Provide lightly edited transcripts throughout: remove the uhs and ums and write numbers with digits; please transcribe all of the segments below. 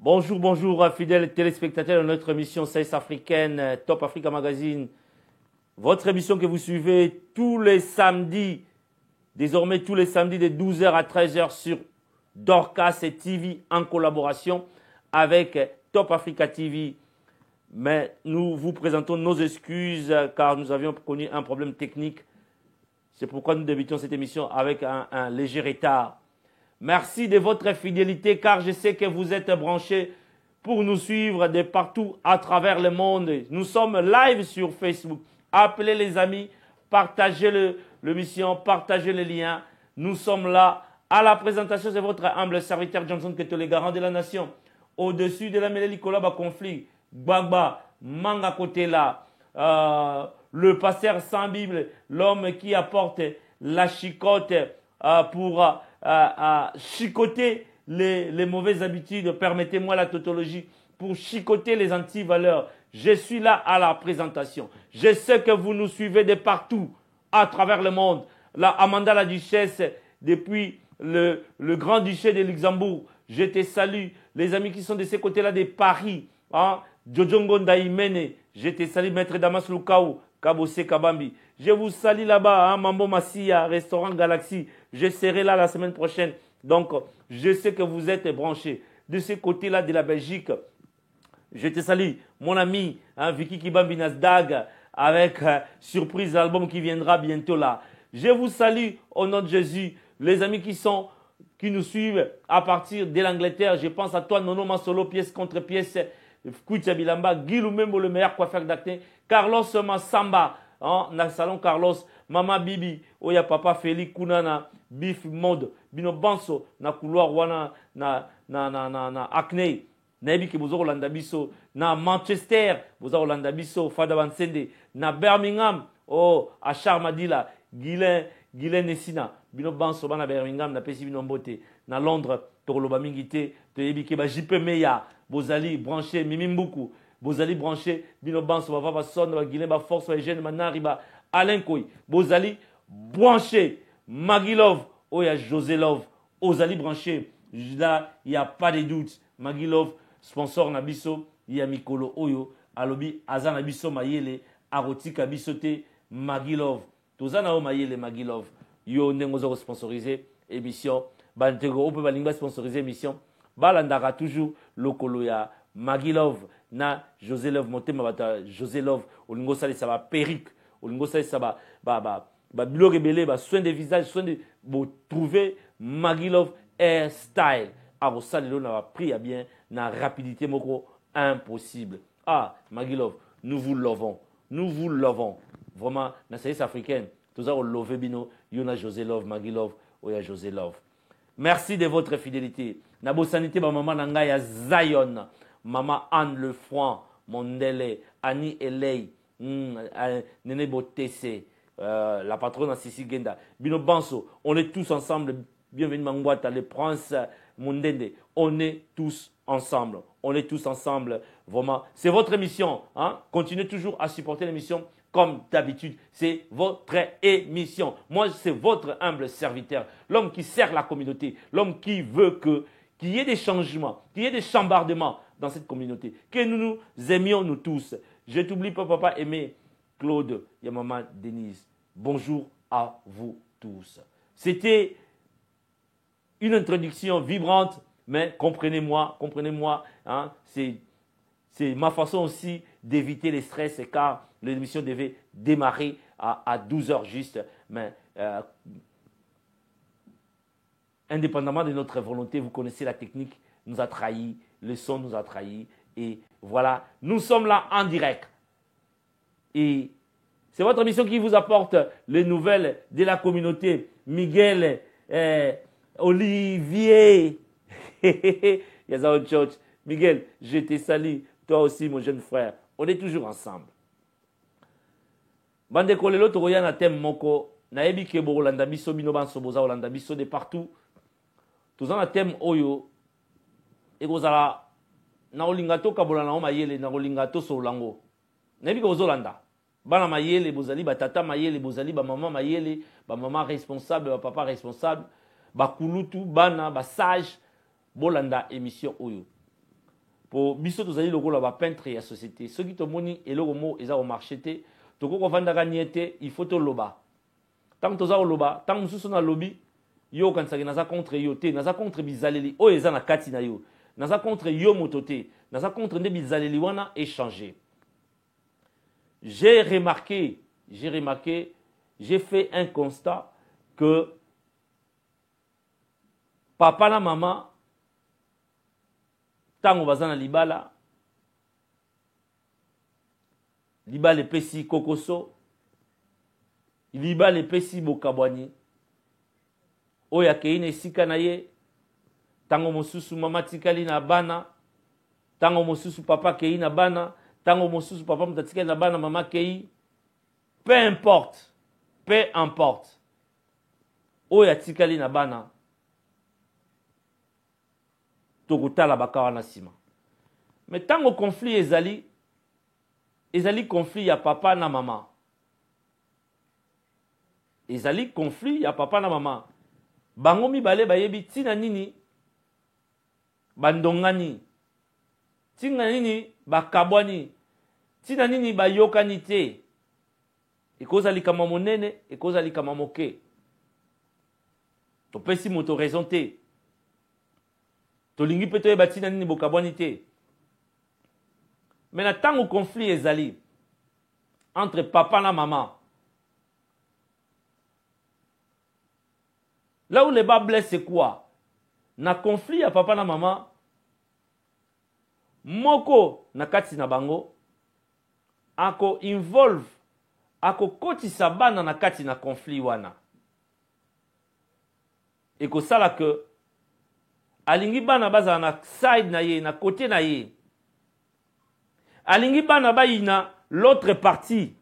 Bonjour, bonjour, fidèles téléspectateurs de notre émission CS africaine, Top Africa Magazine. Votre émission que vous suivez tous les samedis, désormais tous les samedis de 12h à 13h sur Dorcas et TV en collaboration avec Top Africa TV. Mais nous vous présentons nos excuses car nous avions connu un problème technique. C'est pourquoi nous débutions cette émission avec un léger retard. Merci de votre fidélité car je sais que vous êtes branchés pour nous suivre de partout à travers le monde. Nous sommes live sur Facebook. Appelez les amis, partagez l'émission, partagez les liens. Nous sommes là à la présentation de votre humble serviteur Johnson Keto, le garant de la nation. Au-dessus de la mêlée Likolaba conflit, Gbagba, Manga côté là, le pasteur sans Bible, l'homme qui apporte la chicote pour chicoter les mauvaises habitudes, permettez-moi la tautologie, pour chicoter les anti-valeurs. Je suis là à la présentation. Je sais que vous nous suivez de partout, à travers le monde. La Amanda la Duchesse, depuis le Grand-Duché de Luxembourg, je te salue. Les amis qui sont de ces côtés-là de Paris, hein, Jojongo Ndaimene, je te salue, Maître Damas Lukaou, Kabose Kabambi. Je vous salue là-bas, hein, Mambo Massia, Restaurant Galaxy. Je serai là la semaine prochaine. Donc, je sais que vous êtes branchés. De ce côté-là de la Belgique, je te salue, mon ami, hein, Vicky Kibambi Nasdag, avec surprise album qui viendra bientôt là. Je vous salue au nom de Jésus. Les amis qui nous suivent à partir de l'Angleterre, je pense à toi, Nono Massolo, pièce contre pièce, Koutia Bilamba, Guy Lumembo, le meilleur coiffeur d'acné, Carlos Massamba, hein, na salon Carlos, Mama Bibi, Oya Papa Félix Kunana, Bif Mode, Bino Banso, na couloir wana, na acné, Nabi ki bozo Rolanda Biso, na Manchester, bozo Rolanda Biso, Fada Bansende, na Birmingham, oh, à Charmadila, Guylain Nessina, Bino Banso, na Birmingham, na Pesi Bino Mbote, na Londres, Toroloba Mingite, Toyebi ba Jipe Meya, Bozali, branché, Mimimbuku, Bozali, branché, Bino Banso, Bava Son, Guylain, ba Force, Eugène, Manariba, Alain Koy, Bozali, branché, Magilov, oh, il y a José Love, Ozali, branché, là, il n'y a pas de doute, Magilov, sponsor Nabiso, il y a Mikolo Oyo, Alobi, Azan Nabiso, Mayele, Arotika Bisote, Magilov, Tozana O Mayele, Magilov, Yo Nengozo sponsorisé, émission, Bantego, Ope Balingba sponsorisé, émission, Balandara toujours, Lokoloya, Magilov, na José Love, Montema Bata, José Love, Olingo Sali, ça va perruque, Olingo Sali, ça va, bilo rebelle, soin des visages, soin de, trouver Magilov hairstyle. Alors ça, on a pris à bien, na rapidité, moko, impossible. Ah, Magilov, nous vous lovons. Nous vous lovons. Vraiment, na série africaine, tout ça, on love bino, yona José Love, Magilov, oya José Love. Merci de votre fidélité. Nabo sanité, ma maman Nangaya Zion, maman Anne Lefranc, Mondele, Annie Elei, Nene Botese, la patronne à Sissi Genda, Bino Banso, on est tous ensemble. Bienvenue Mangwata, le prince Mundende. On est tous ensemble. On est tous ensemble. Vraiment. C'est votre émission. Hein? Continuez toujours à supporter l'émission comme d'habitude. C'est votre émission. Moi, c'est votre humble serviteur. L'homme qui sert la communauté. L'homme qui veut qu'il y ait des changements, qu'il y ait des chambardements dans cette communauté. Que nous nous aimions, nous tous. Je t'oublie pas, papa aimé. Claude, il y a maman Denise. Bonjour à vous tous. C'était une introduction vibrante, mais comprenez-moi, hein, c'est ma façon aussi d'éviter les stress, car l'émission devait démarrer à 12 heures juste, mais indépendamment de notre volonté, vous connaissez la technique, nous a trahis, le son nous a trahis, et voilà, nous sommes là en direct. Et c'est votre émission qui vous apporte les nouvelles de la communauté. Miguel, Olivier, Yazao Church. Miguel, je te salue. Toi aussi, mon jeune frère. On est toujours ensemble. Bande kolelo tokoya na thème moko. Naebi ke bo Olanda biso bino ban soboza Olanda biso de partout. Tozana na thème oyo. Ekozala na olingato kabola na mayele na olingato solango. Naebi ke ozolanda. Bana mayele bozali batata mayele bozali ba maman mayele ba maman responsable ba papa responsable ba kulutu bana ba sage bolanda émission oyo po biso tozali lokola ba peintre ya société ceux qui tomoni eloko mo eza au marché te toko ko vanda kaniete il faut to loba tant toza loba tant mususu na lobby yo kansaki naza contre yo te naza contre bizaleli o eza na kati na yo naza contre yo motote naza contre nde bizaleli wana échanger. J'ai remarqué, j'ai fait un constat que papa na maman, tango bazana libala, libala epesi kokoso, libala epesi bokabwani, oya keine esika na ye, tango mosusu mama tikali na bana, tango mosusu papa kei na bana, tango mosusu papa mutatikali na bana mama kei, peu importe, oya tikali na bana, tokutala bakawa na sima. Mais tango conflit ezali conflit ya papa na mama. Ezali conflit ya papa na mama. Bango mibale bayebi tina nini bandongani. Tina nini bakabwani. Tina nini bayokani te. Ekozali kama monene, ekozali kama moke. Topesi moto raison te. Tolingi pe toyeba tina nini bokabwani te. Mais na tango conflit ezali entre papa na maman. Là où les bas blessent, c'est quoi? Na conflit à papa na maman. Moko na kati na bango. Ako involve. Ako koti sa bana na kati na conflit wana. Eko sala que. Alingi bana baza na side na ye, na côté na ye. Alingi bana ba ina l'autre partie.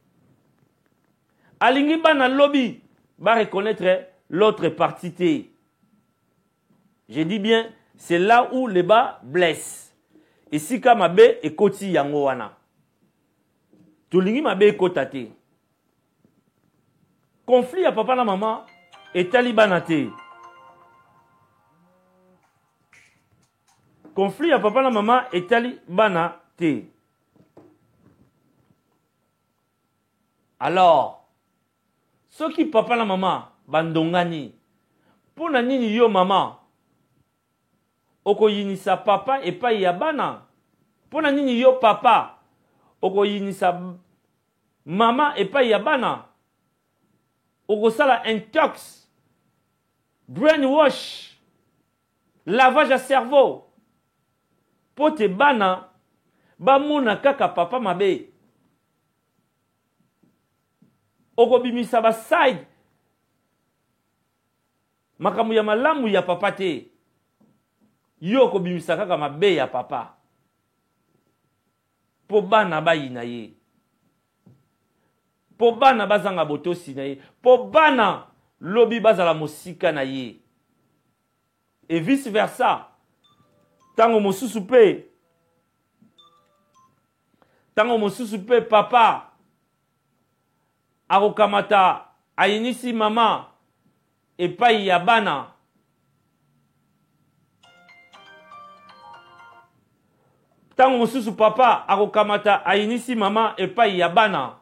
Alingi bana lobby ba reconnaître l'autre partie. Je dis bien, c'est là où les bas blessent. Et si kamabe e koti yango wana. Tolingi mabe e kotate. Conflit à papa na maman et talibanate. Conflit à papa na maman et talibanate. Alors, ceux qui papa na maman bandongani, pour na nini yo maman, oko yinisa papa et pas yabana, pour na nini yo papa, oko yinisa maman et pas yabana, oko sala intox, brainwash, lavage à cerveau, pour te bana, ba mona kaka papa mabe. Oko bimisa ba side makamu ya malamu ya papa te yo oko bimisa kaka mabe ya papa po bana ba yina ye po bana bazanga botosi na ye po bana lobi bazala mosika na ye et vice versa Tango mosusu pe. Tango mosusu pe papa. Arokamata. Ayinisi mama. Epai ya bana. Tango mosusu papa. Arokamata. Ayinisi mama. Epai ya bana.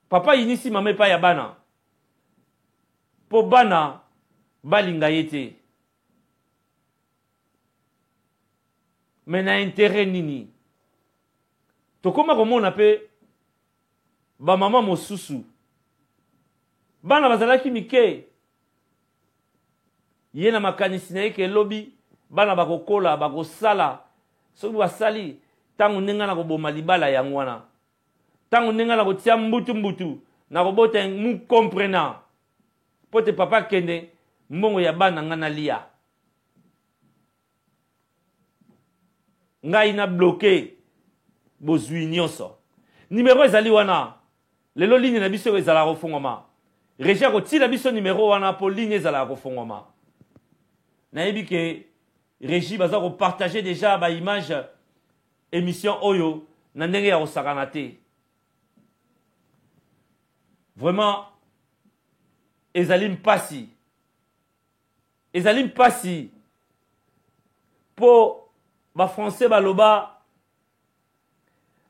Papa inisi mama epai ya bana. Po bana. Balinga yete. Mais na intérêt nini. Tokoma komona pe ba mama mosusu. Bana bazalaki mike. Yena makanisi na yeke lobi bana bakokola bakosala soki basali tango nenga na koboma libala yango wana. Tango nenga na kotia mbutu na kobota mu comprena. Pote papa kende mbongo ya bana ngana lia. Ngai na bloqué bozwi nyonso. Numéro ezali wana. Lelo ligne na biso ezala rofongoma. Regia ko tila biso numéro wana po ligne ezala rofongoma. Na yebi ke Régie baza ko partager déjà ba image émission oyo na ndenge ya osakana te. Vraiment ezali mpasi. Ezali mpasi po ba français baloba.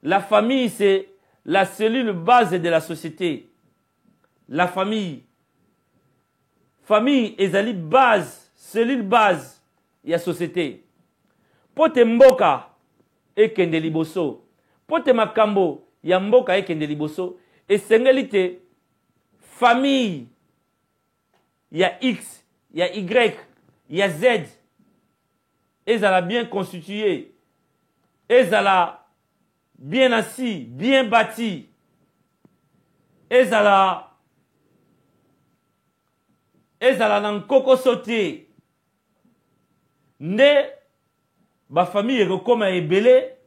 La famille, c'est la cellule base de la société. La famille. Famille, ezali base, cellule base de la société. Pote mboka, ekende liboso. Pote makambo, ya mboka ekende liboso. Et sengelite, famille, ya X, ya Y, ya Z. Ezala bien constitué. Ezala bien assis, bien bâti. Ezala nan koko sauté. Nde ba famille ekokoma ebele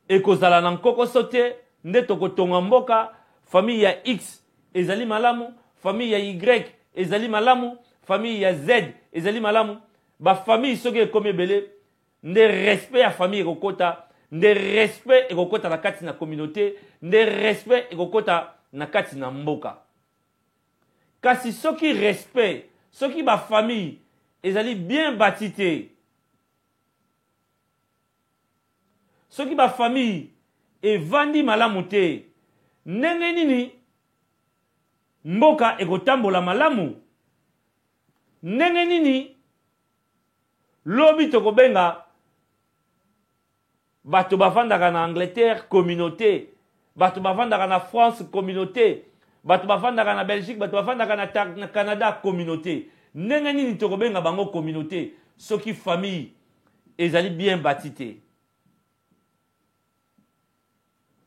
ekozala nan koko sauté. Nde tokotonga mboka famille ya X ezali malamu, famille ya Y ezali malamu, famille ya Z ezali malamu. Ba famille soki ekomi ebele nde respect ya famille ekokota. Nde respect ekokota na kati na communauté, nde respect ekokota na kati na mboka. Kasi soki respect, soki ba famille ezali bien bâti te. Soki ba famille evandi malamu te. Ndenge nini mboka ekotambola malamu? Ndenge nini lobi tokobenga bato bavandaka na Angleterre communauté, bato bavandaka na France communauté, bato bavandaka na Belgique, bato bavandaka na Canada communauté. Ndenge nini tokobenga bango communauté soki famille ezali bien bâti te.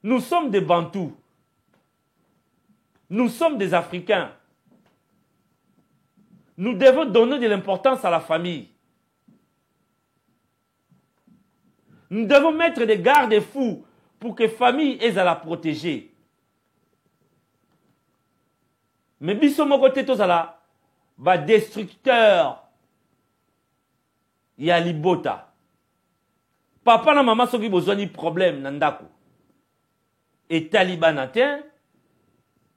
Nous sommes des Bantous. Nous sommes des Africains. Nous devons donner de l'importance à la famille. Nous devons mettre des garde-fous pour que la famille ait à la protéger. Mais biso moko te tozala ba destructeur ya libota. Papa na maman soki bozwani problème na ndako. Et talibana te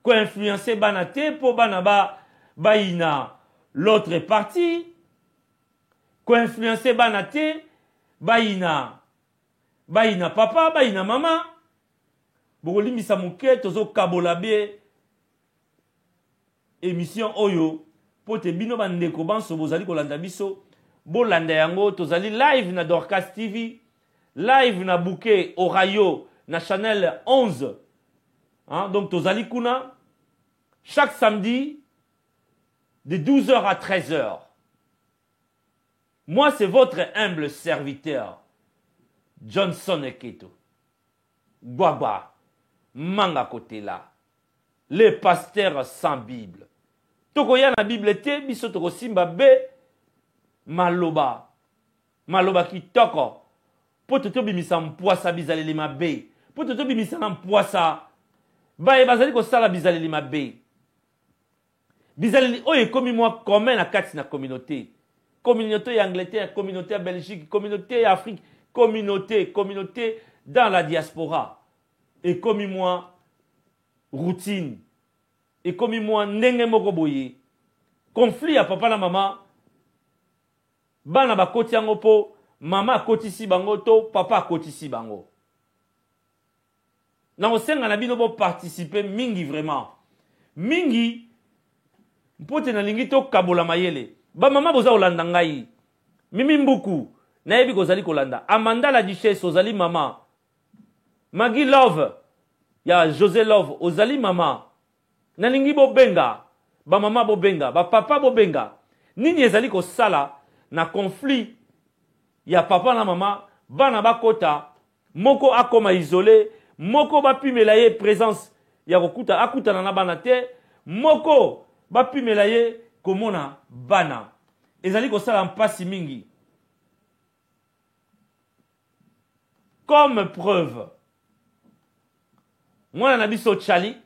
ko influencer bana te po bana ba ina l'autre partie. Ko influencer bana te ba ina papa, baina mama. Bokolimisa muke tozo kabola be émission oyo pote bino bandeko banso bozali kolanda biso bolanda yango tozali live na Dorcas TV, live na Bouquet Orayo na Channel 11. Donc tozali kuna chaque samedi de 12h à 13h. Moi c'est votre humble serviteur Johnson Eketo, Gwagwa, Manga Kotela, les pasteurs sans Bible. Tokoya na Bible te, biso toko simba be, maloba kitoko, poto bimisa mpoasa bizaleli mabe, poto bimisa na mpoasa, bae bazali ko sala bizaleli mabe. Bizaleli oye komi mwa commun na kati na communauté. communauté Angleterre, communauté Belgique, communauté Afrique, communauté dans la diaspora. Et comme moi, routine. Et comme moi, ndenge moko boye. Conflit à papa na maman. Bana ba koti yango po, mama kotisi bango to, papa kotisi bango. Na osenga na bino bo participer mingi vraiment. Mingi, mpote na lingi to kabola mayele. Ba mama boza olanda ngai. Mimi mbuku, na yebi kozali kolanda. Amanda la duchesse ozali mama. Maggie Love, ya José Love ozali mama. Na lingi bo benga. Ba mama bo benga, ba papa bo benga. Nini ezali ko sala na conflit ya papa na mama, bana bakota, moko akoma isolé, moko bapimela ye présence ya kokuta akuta na bana te, moko bapimela ye komona bana. Ezali ko sala mpasi mingi. Comme preuve, mwana na biso Tchali,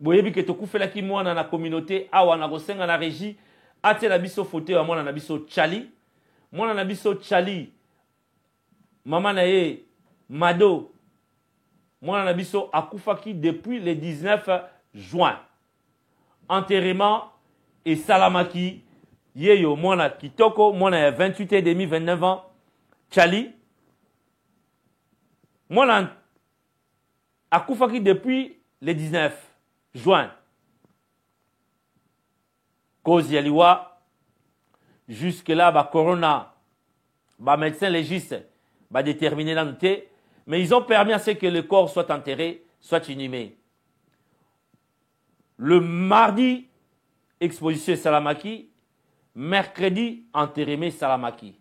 boyebi ke tokufela ki mwana na communauté awa na kosenga na régie, ate na biso foto ya mwana na biso Tchali. Mwana na biso Tchali, mama na ye Mado, mwana na biso akufaki depuis le 19 juin. Enterrement et salamaki yeyo mwana kitoko, mwana ya 28 et demi 29 ans Tchali. Mwana akufaki depuis le 19 juin. Cause yaliwa jusque là ba corona, ba médecin légiste ba déterminer la noté, mais ils ont permis à ce que le corps soit enterré, soit inhumé. Le mardi exposition Salamaki, mercredi enterrement Salamaki.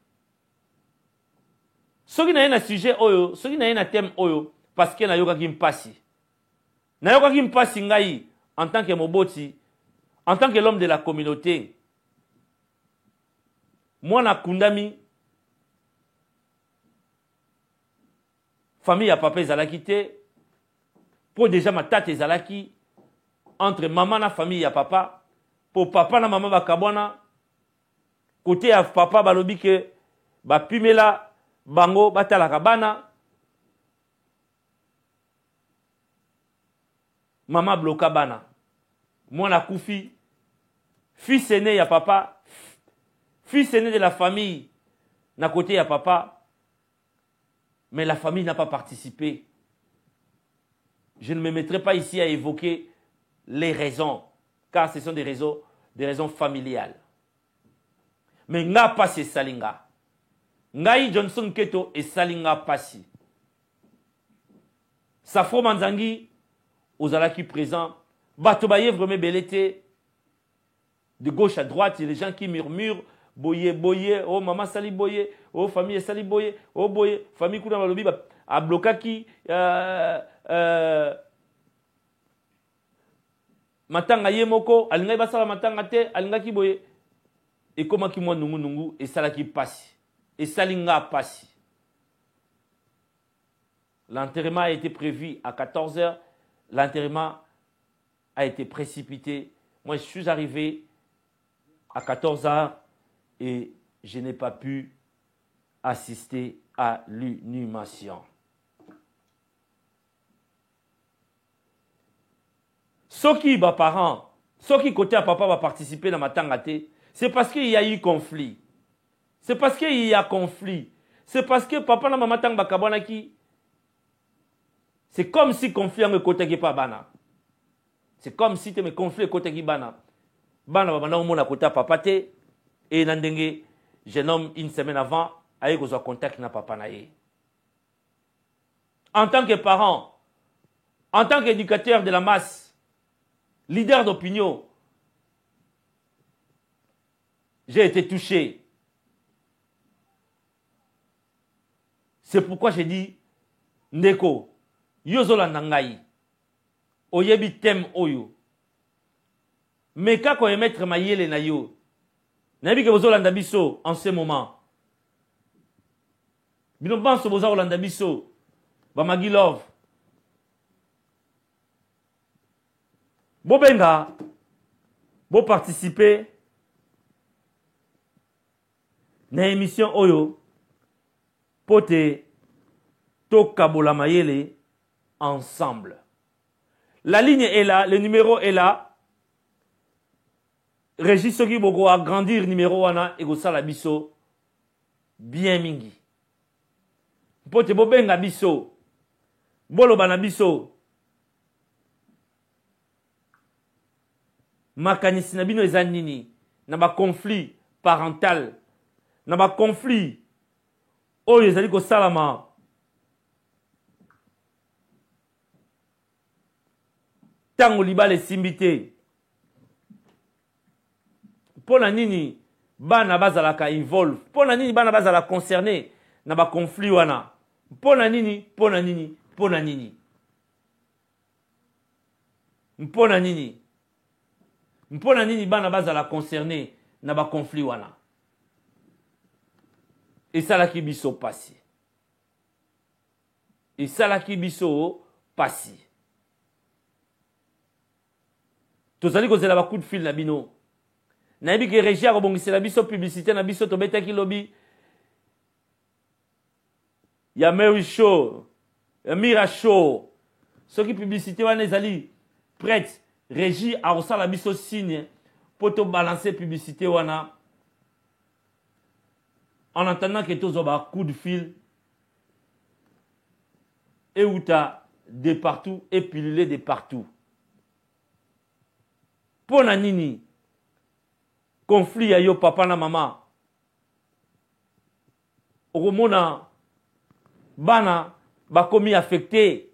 Soki na un sujet oyo, soki na un thème oyo, parce que na yoka ki mpasi. Na yoka ki mpasi ngai en tant que moboti, en tant que l'homme de la communauté. Moi na kundami famille à papa ezalaki te, pour déjà ma tante ezalaki entre maman na famille ya papa, pour papa na maman bakabwana côté ya papa balobi ke ba pimela bango batalaka bana, maman bloka bana. Moi na kufi fils aîné ya papa, fils aîné de la famille, na côté ya papa, mais la famille n'a pas participé. Je ne me mettrai pas ici à évoquer les raisons, car ce sont des raisons familiales. Mais nga pasi salinga. Ngai Johnson Keto et salinga pasi. Safro Manzangi, ozalaki présent, Batobaye vraiment belete. De gauche à droite, il y a des gens qui murmurent, boye, boye, oh maman sali boye, oh famille sali boye, oh boye, famille kuna malobi a blokaki, matanga yemoko, alinga basala matanga te, alinga ki boye, et comment ki moi nungu nungu, et sala ki passi, et salinga passi. L'enterrement a été prévu à 14 h, l'enterrement a été précipité. Moi, je suis arrivé à 14 h et je n'ai pas pu assister à l'inhumation. Ceux qui, bah, parents, ceux qui côté à papa va participer dans ma tangate, c'est parce qu'il y a eu conflit. C'est parce qu'il y a conflit. C'est parce que papa na maman tang bakabana qui, c'est comme si conflit en côté qui pas bana. C'est comme si tu me conflit côté qui bana. Bana babana omona côté papa te et nandenge jeune homme une semaine avant aye ko contact na papa na ye. En tant que parent, en tant qu'éducateur de la masse, leader d'opinion, j'ai été touché. C'est pourquoi j'ai dit Ndeko, yozola nangai, oyebi tem oyo. Mais quand on émettre mayele na yo, nabi ke bozola ndabiso en ce moment. Bino banso bozola ndabiso, ba Maggie Love. Bobenga, bo participer na émission oyo pote tokabola mayele ensemble. La ligne est là, le numéro est là. Régis soki boko agrandir numéro wana ego sala biso bien mingi. Pote bobenga biso boloba na biso makanisi na bino eza nini na ba conflit parental na ba conflit oyo ezali ko salama tango libala esimbi te pona nini bana bazalaka involve pona nini bana bazala concerné na ba conflit wana pona nini pona nini pona nini mpona nini mpona nini bana bazala concerné na ba conflit wana esalaki biso pasi esalaki biso pasi tozali kozela ba coup de fil na bino nayebi ke Régie akobongisela biso publicité na biso tobetaki lobi ya Mary Show ya Mira Show soki publicité wana ezali prête Régie akosala biso signe po tobalancer publicité wana en attendant que tozo ba coup de fil et outa de partout et pilulé de partout pona nini conflit ya yo papa na mama okomona bana bakomi affecté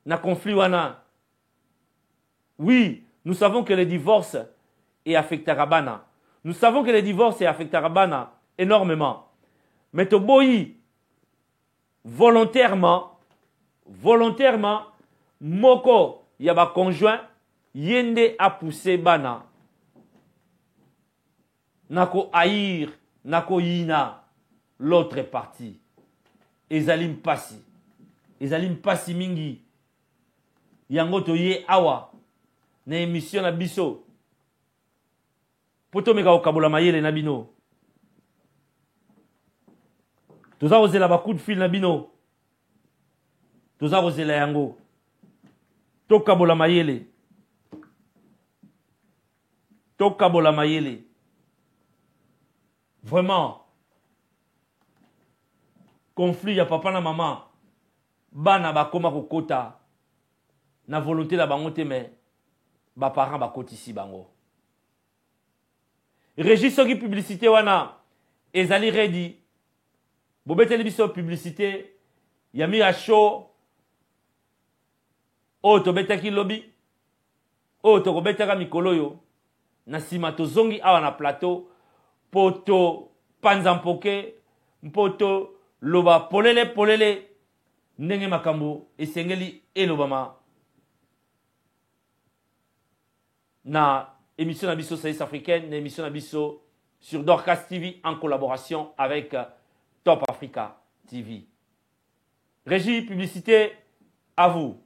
na conflit wana. Oui, nous savons que le divorce est affecté à bana. Nous savons que le divorce est affecté à bana énormément. Mais toboyi volontairement moko ya ba conjoint yende a poussé bana nako haïr nako yina l'autre partie ezalim pasi mingi yango toye awa na émission na biso poto meka okabola mayele na bino toza kozela ba coup de fil na bino toza kozela yango tokabola mayele vraiment conflit ya papa na maman bana bakoma kokota na volonté la bango te mais ba parents bakotisi bango. Régis soki publicité wana ezali ready bobeteli biso publicité ya Mira Show o tobetaki lobi o tokobetaka mikolo yo na sima tozongi awa na plateau poto panza mpoke mpoto loba polele ndenge makambo esengeli elobama na émission na biso Saïs africaine, na émission na biso sur Dorcas TV en collaboration avec Top Africa TV. Régie, publicité, à vous.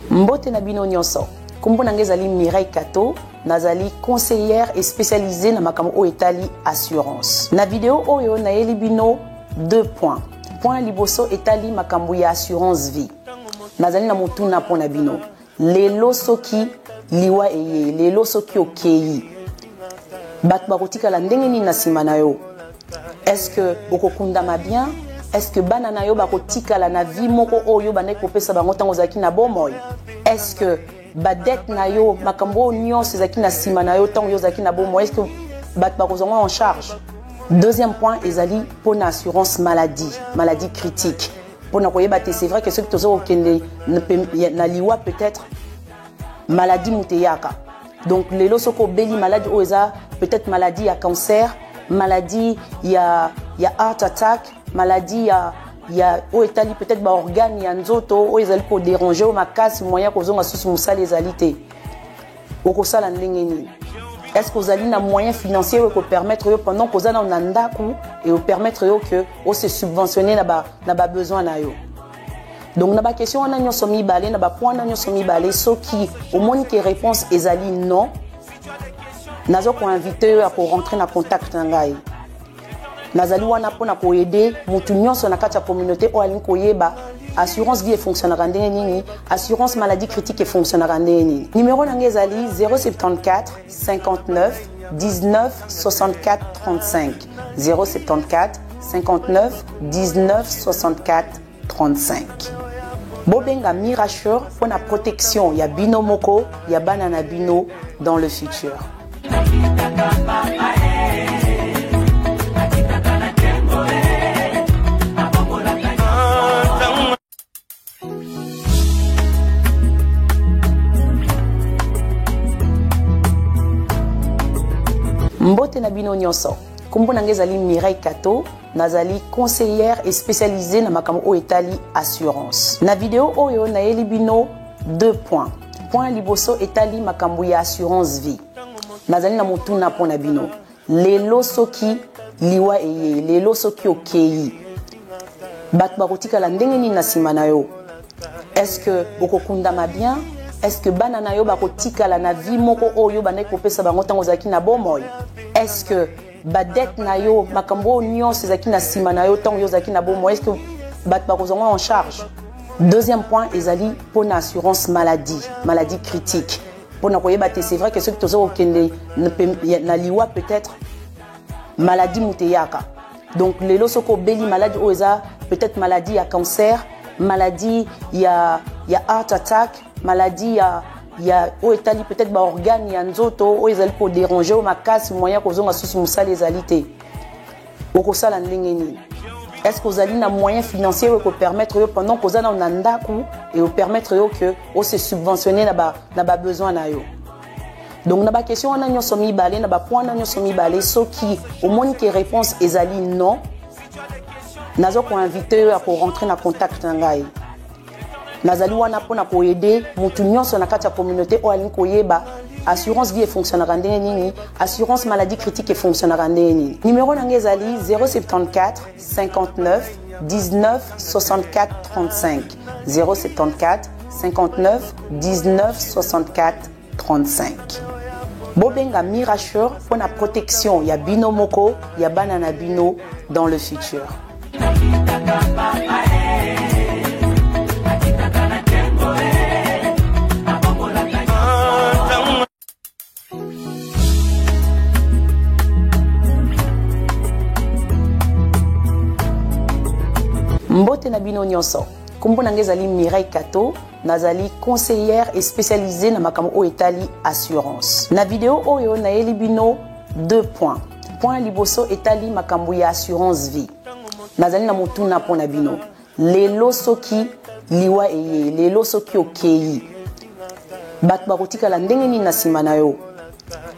Mbote na bino nyonso. Kombo na ngezali Mireille Kato, nazali conseillère et spécialisée na makambo o etali assurance. Na vidéo oyo na yeli bino 2 points. Point liboso etali makambo ya assurance vie. Nazali na mutuna pona bino. Lelo soki liwa eye, lelo soki okeyi. Bat bakotika la ndenge ni na sima na yo. Est-ce que okokundama bien? Est-ce que banana yo bakotika la na vie moko oyo bande kopesa bango tango zaki na bomoy? Est-ce que badet na yo makambo nyonso ezaki na sima na yo tango yo zaki na bomoy? Est-ce que bat bakozonga en charge? Deuxième point, ezali pour une assurance maladie critique. Pour na koyeba te, c'est vrai que ceux qui tozo okende na liwa peut-être maladie muteyaka. Donc lelo soko beli maladie oza peut-être maladie à cancer, maladie ya heart attack, maladie ya o etali peut-être ba organe ya nzoto o ezali ko déranger o makasi moyen ko zonga susu musala ezali te. Okosala ndenge nini? Est-ce que vous avez un moyen financier qui permettre pendant que vous avez un ndaku et vous permettre que vous se subventionner na besoin na yo. Donc na question on a nyo somi balé na point na nyo somi balé so qui au moins que réponse ezali non. Nazo ko inviter à pour rentrer en contact ngai. Nazali wana pona ko aider mutu nyonso na kati ya communauté o alin ko yeba assurance vie fonctionnera ndenge nini, assurance maladie critique et fonctionnera ndenge nini. Numéro nanga ezali 074 59 19 64 35 074 59 19 64 35. Bobenga Mirachur pour la protection ya bino moko ya banana bino dans le futur. Mbote na bino nyonso. Kombo nanga ezali Mireille Kato, nazali conseillère et spécialisée na makambo o etali assurance. Na vidéo oyo na yeli bino 2 points. Point liboso etali makambo ya assurance vie. Nazali na mutuna pona bino. Lelo soki liwa eye, lelo soki okei. Bat barotika la ndenge ni na sima na yo. Est-ce que okokundama bien? Est-ce que banana yo barotika la na vie moko oyo banai kopesa bango tango zaki na bomoy? Est-ce que badet na yo makambo nyonso ezaki na sima na yo tango yo zaki na bomoy? Est-ce que bat bakozongo en charge? Deuxième point ezali pour na assurance maladie critique. Pour na koyeba te c'est vrai que ceux qui tozo okende na liwa peut-être maladie muteyaka. Donc lelo soko beli maladie oza peut-être maladie à cancer, maladie ya heart attack, maladie ya o etali peut-être ba organe ya nzoto o ezali pour déranger o makasi moyen kozonga susu musala ezalité. Okosala ndenge nini? Est-ce que vous avez un moyen financier qui permettre pendant que vous avez un ndaku et vous permettre que vous se subventionner na besoin na yo. Donc na question on a nyo somi balé na point na nyo somi balé so qui au moins que réponse ezali non. Nazo ko inviter à pour rentrer en contact ngai. Nazali wana pona ko aider mutu nyonso na kati ya communauté o alin ko yeba assurance vie fonctionnera ndenge nini, assurance maladie critique et fonctionnera ndenge nini. Numéro nanga ezali 074 59 19 64 35 074 59 19 64 35. Bobenga Mirachur pour la protection ya bino moko ya banana bino dans le futur. Mbote na bino nyonso. Kombo nanga ezali Mireille Kato, nazali conseillère et spécialisée na makambo o etali assurance. Na vidéo oyo na yeli bino 2 points. Point liboso etali makambo ya assurance vie. Nazali na mutuna pona bino. Lelo soki liwa eye, lelo soki okei. Bat barotika la ndenge ni na sima na yo.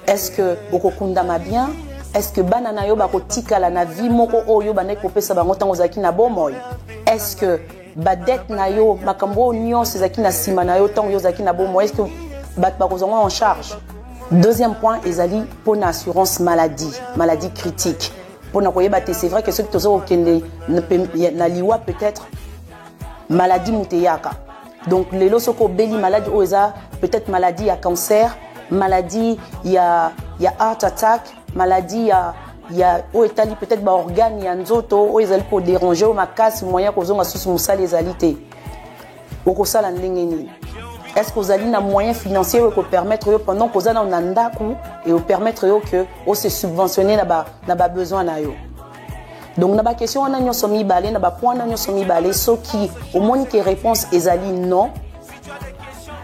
Est-ce que okokundama bien? Est-ce que banana yo barotika la na vie moko oyo banai kopesa bango tango zaki na bomoy? Est-ce que badet na yo makambo nyonso ezaki na sima na yo tango yo zaki na bomoy? Est-ce que bat bakozongo en charge? Deuxième point ezali pour na assurance maladie critique. Pour na koyeba te c'est vrai que ceux qui tozo okende na liwa peut-être maladie muteyaka. Donc lelo soko beli maladie oza peut-être maladie à cancer, maladie ya heart attack, maladie ya o etali peut-être ba organe ya nzoto o ezali pour déranger o makasi moyen kozonga susu musala ezalité. Okosala ndenge nini? Est-ce que vous avez un moyen financier qui permettre pendant que vous avez un ndaku et vous permettre que vous se subventionner na besoin na yo. Donc na question on a nyo somi balé na point na nyo somi balé so qui au moins que réponse ezali non.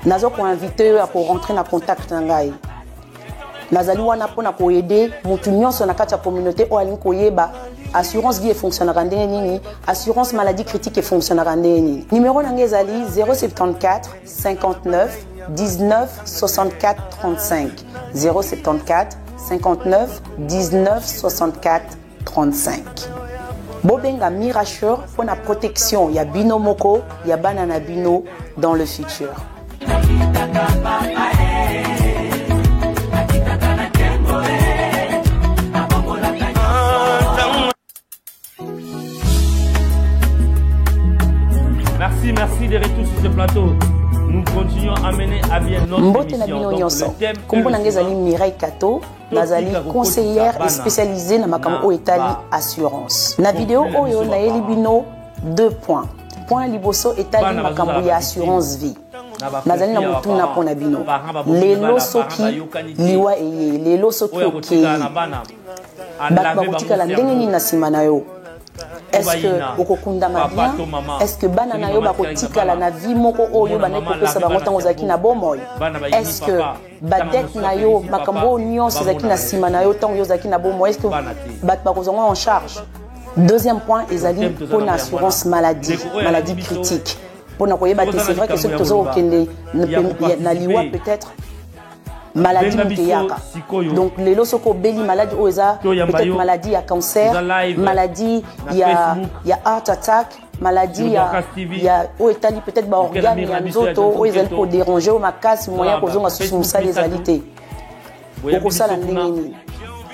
Nazo ko inviter à pour rentrer en contact ngai. Nazali wana pona ko aider mutu nyonso na kati ya communauté o alin ko yeba assurance vie fonctionnera ndenge nini, assurance maladie critique et fonctionnera ndenge nini. Numéro nanga ezali 074 59 19 64 35 074 59 19 64 35. Bobenga Mirachur pour la protection ya bino moko ya banana bino dans le futur. Merci de retour sur ce plateau. Nous continuons à mener à bien notre émission. Donc, le thème Kombo nangezali Mireille Kato, nazali conseillère et spécialisée na makambo etali assurance. Na vidéo oyo na elibino 2 points. Point liboso etali makambo ya assurance vie. Nazali na mutuna pona bino. Lelo soki liwa eye, lelo soki okei. Bato bakotikala ndenge nini na nsima na yo. Est-ce que okokundama bien? Est-ce que bana na yo bakotikala na vie moko oyo banai kopesa bango ntango ozalaki na bomoi? Est-ce que badete na yo makambo nyonso ezalaki na nsima na yo ntango yo ozalaki na bomoi? Est-ce que bato bakozonga en charge? Deuxième point ezali mpona assurance maladie critique. Mpona koyeba te c'est vrai que soki tozokokende na liwa peut-être maladie muteyaka. Donc lelo soko beli maladie oyo eza peut-être maladie ya cancer, maladie ya heart attack, maladie ya oyo etali peut-être ba organe ya nzoto oyo ezali ko déranger o makasi moya kozonga susu mosala ezali te. Okosala ndenge nini?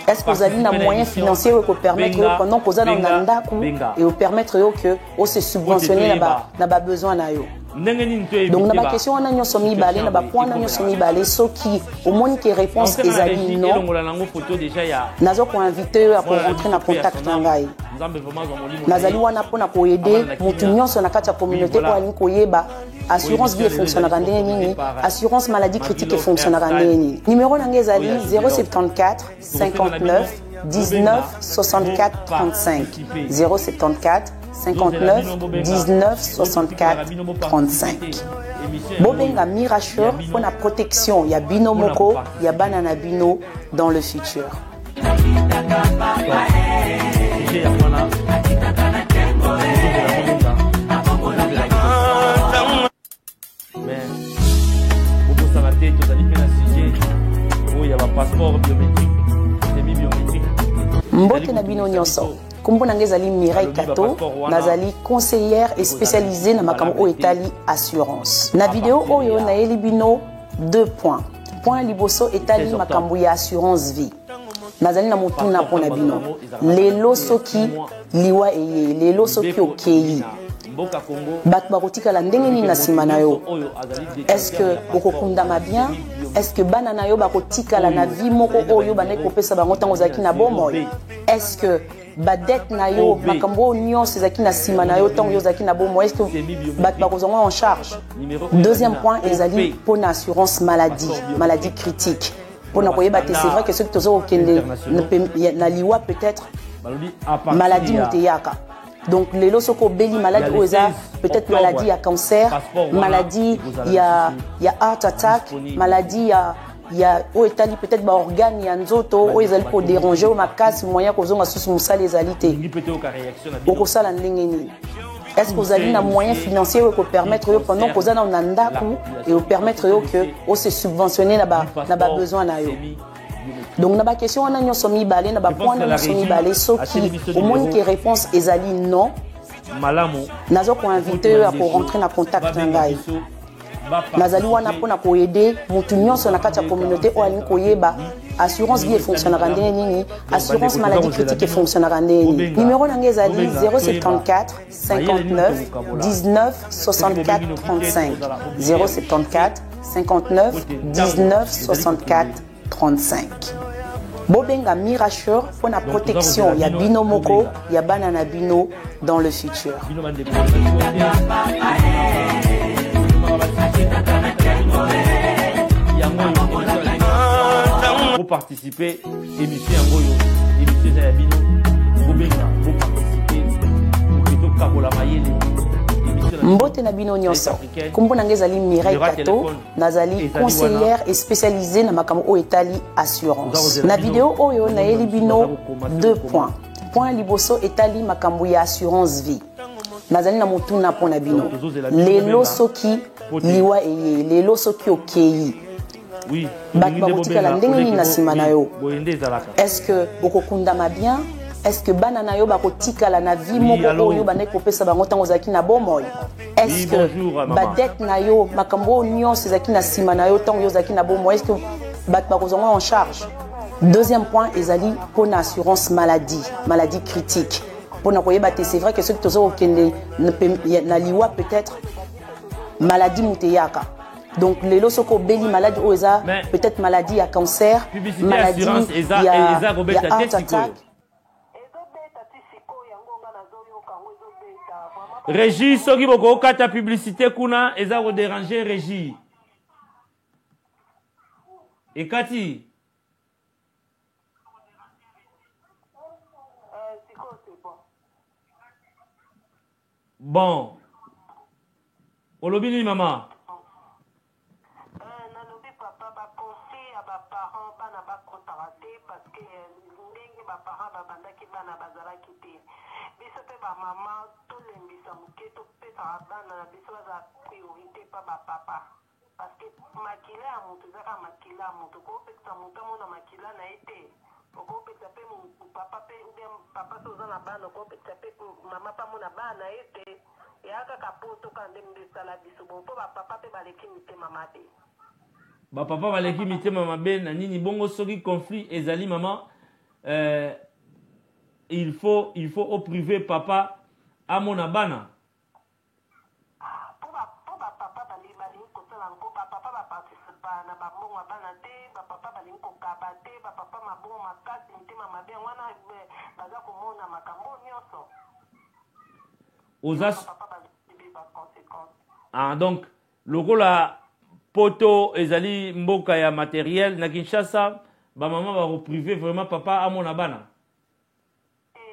Est-ce que vous avez un moyen financier qui permettre pendant que vous avez un ndaku et vous permettre que vous se subventionner n'a besoin na yo. Donc na ba question wana nyonso mibale na ba point na nyonso mibale soki au moins que réponse ezali non. Nazo ko inviter à rentrer en contact na ngai. Nazali wana pona ko aider mutu nyonso na kati ya communauté ko ali ko yeba assurance vie fonctionnera ndenge nini, assurance maladie critique fonctionnera ndenge nini. Numéro na ngai ezali 074 59 19 64 35 074 59 19 64 35. Bobenga Mirachur pour la protection, il y a Bino Moko, il y a Banana Bino dans le futur. Mais pour ça la tête, vous allez faire un sujet où il y a un passeport biométrique, c'est biométrique. Mbote na Bino Nyonso. Kombo nangezali Mireille Kato, nazali conseillère et spécialisée na makambo etali assurance. Na vidéo oyo na elibino 2 points. Point liboso etali makambo ya assurance vie. Nazali na mutuna pona bino. Lelo soki liwa eye, lelo soki okei. Bato bakotikala ndenge nini na nsima na yo. Est-ce que okokundama bien? Est-ce que bana na yo bakotikala na vie moko oyo banai kopesa bango ntango ozalaki na bomoi? Est-ce que badete na yo makambo nyonso ezalaki na nsima na yo ntango yo ozalaki na bomoi? Est-ce que bato bakozonga en charge? Deuxième point ezali mpona assurance maladie critique. Mpona koyeba te c'est vrai que soki tozokokende na liwa peut-être maladie muteyaka. Donc lelo soko beli maladie oyo eza peut-être maladie ya cancer, maladie ya heart attack, maladie ya oyo etali peut-être ba organe ya nzoto oyo ezali ko déranger o makasi moyen kozonga susu mosala ezali te. Okosala ndenge nini? Est-ce que vous avez un moyen financier qui permettre pendant que vous avez un ndaku et vous permettre que vous se subventionner n'a pas besoin na yo? Donc na ba question wana nyonso mibale na ba point na nyonso mibale soki au moins que réponse ezali non. Nazo ko inviter à rentrer en contact na ngai. Nazali wana pona ko aider mutu nyonso na kati ya communauté o ali ko yeba assurance vie fonctionnera ndenge nini, assurance maladie critique fonctionnera ndenge nini. Numéro na ngai ezali 074 59 19 64 35 074 59 19 64 35. Bobenga Mirachur pour la protection, il y a Bino Moko, il y a Banana Bino dans le futur. Pour participer, émission Zaya Bino, Bobenga, pour participer, pour que Kabola Mayele. Mbote na Bino Nyonso. Kombo nangezali Mireille Kato, nazali conseillère et spécialisée na makambo etali assurance. Na vidéo oyo na elibino 2 points. Point liboso etali makambo ya assurance vie. Nazali na mutuna pona bino. Lelo soki liwa eye, lelo soki okei. Bato bakotikala ndenge nini na nsima na yo. Est-ce que okokundama bien? Est-ce que bana na yo bakotikala na vie moko oyo banai kopesa bango ntango ozalaki na bomoi? Est-ce que badete na yo makambo nyonso ezalaki na nsima na yo ntango yo ozalaki na bomoi? Est-ce que bato bakozonga en charge? Deuxième point ezali mpona assurance maladie critique. Pour c'est vrai que ceux qui sont na liwa peut-être maladie muteyaka. Donc les lots sont béli maladie ou peut-être maladie à cancer, maladie il y a heart attack. Régie, soki boko kata publicité kuna eza ko déranger Régie. Et Cathy. Bon. Olobini maman. Nalobi papa ba conseil à ba parents bana ba kotarate parce que ndenge ba parents ba bandaki bana bazalaki te. Biso pe ba maman to lembisa muke to pesa bana biso za priorité pa ba papa. Parce que makila ya mutu zaka makila ya mutu ko pesa mutu mona makila na ete. Ko pesa pe mu papa pe ndem papa to za na bana ko pesa pe mama pa mona bana ete. Yaka kapoto kande mbesala biso bo po ba papa pe baleki mite mama te. Ba papa baleki mite mama be na nini bongo soki conflit ezali maman il faut au privé papa à mon abana. Pour ba papa bali ko sala ngo ba papa ba participe na ba mbongo bana te ba papa bali ko kabate ba papa mabongo makasi mite mama be wana baza ko mona makambo nyonso. Ah donc lokola poto ezali mboka ya matériel na Kinshasa ba maman va privé vraiment papa à mon abana.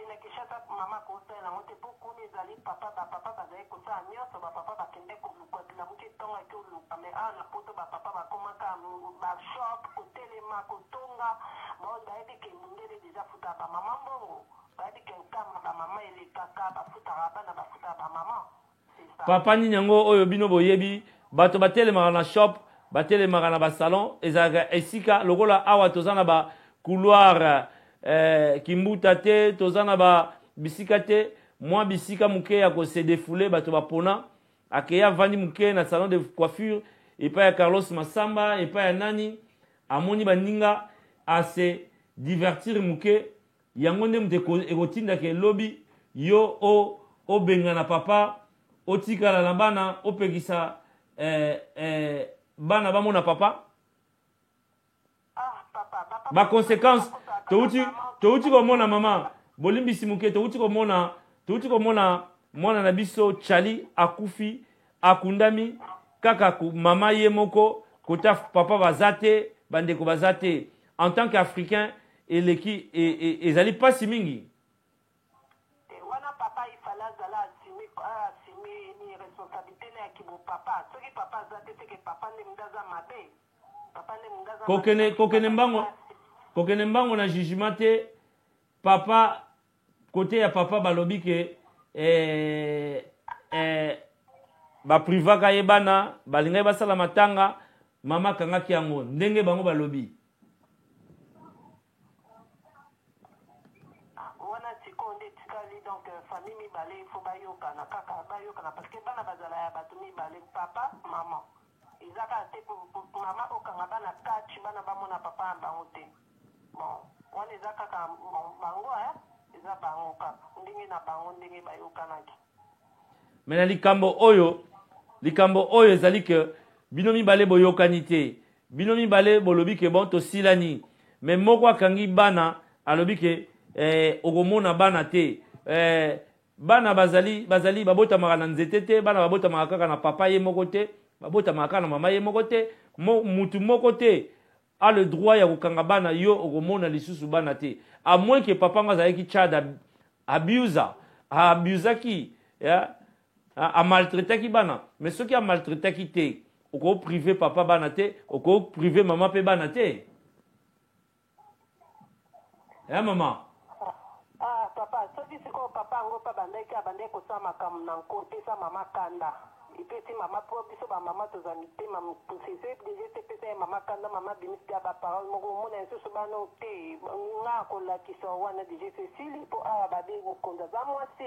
Na Kinshasa maman ko tela mote beaucoup ezali papa bazali ko sa nyonso ba papa bakende ko la moke tonga ko luka mais na poto ba papa ba komaka ba shop ko telema ko tonga ba baidi ke mungere déjà futa ba maman bongo baidi ke kama ba maman ele kaka ba futa bana ba futa ba maman. Papa ni nyango oyo bino boyebi bato batelemaka na shop batelemaka na ba salon ezaka esika lokola awa tozana ba couloir kimbuta te tozana ba bisika te moi bisika muke ya ko se défouler bato bapona akeya vandi muke na salon de coiffure et pas ya Carlos Masamba et pas ya nani amoni baninga a se divertir muke yango nde mute ekotinda ke lobby yo o benga na papa otikala na bana opekisa bana bamona papa ba conséquence touti komona mama bolimbisi muke touti komona mwana na biso chali akufi akundami kaka mama ye moko kota papa bazate bandeko bazate en tant qu'Africain eleki ezali pasi mingi wana papa ifala zala asimi ni responsabilité na kibo papa soki papa zate teke papa ne mdaza mabe papa ne mdaza kokene mbango na jugement te papa côté ya papa balobi ke baprivaka ye bana balingai basala matanga mama kangaki yango ndenge bango balobi wana tikonde tikali donc famille mibale ifo bayokana kaka bayokana parce que bana bazala ya bato mibale papa mama ezaka te mama okanga bana kachi bana bamona papa ya bango te bon wana eza kaka bango eza bango kaka ndenge na bango ndenge bayokanaki mena likambo oyo ezali ke bino mibale boyokani te bino mibale bolobi ke bon tosilani me moko akangi bana alobi ke okomona bana te bana bazali babotamaka na nzete te bana babotamaka kaka na papa ye moko te babotamaka kaka na mama ye moko te mutu moko te a le droit ya kokanga bana yo okomona lisusu bana te à moins que papa ngo azalaki Tchad abusaki a maltraitaki bana mais soki a maltraitaki te oko privé papa bana te oko privé mama pe bana te mama papa soki sikoyo papa yango mpa bandaki abandaki kosala makambo na nkotisa mama kanda epesi mama po biso bamama toza mitema mosese deja tepesa ye mama kanda mama bimisi ya baparole moko omona lisusu bana te nga kolakisa wana deja cecile mpo awa babe mokonzi aza mwasi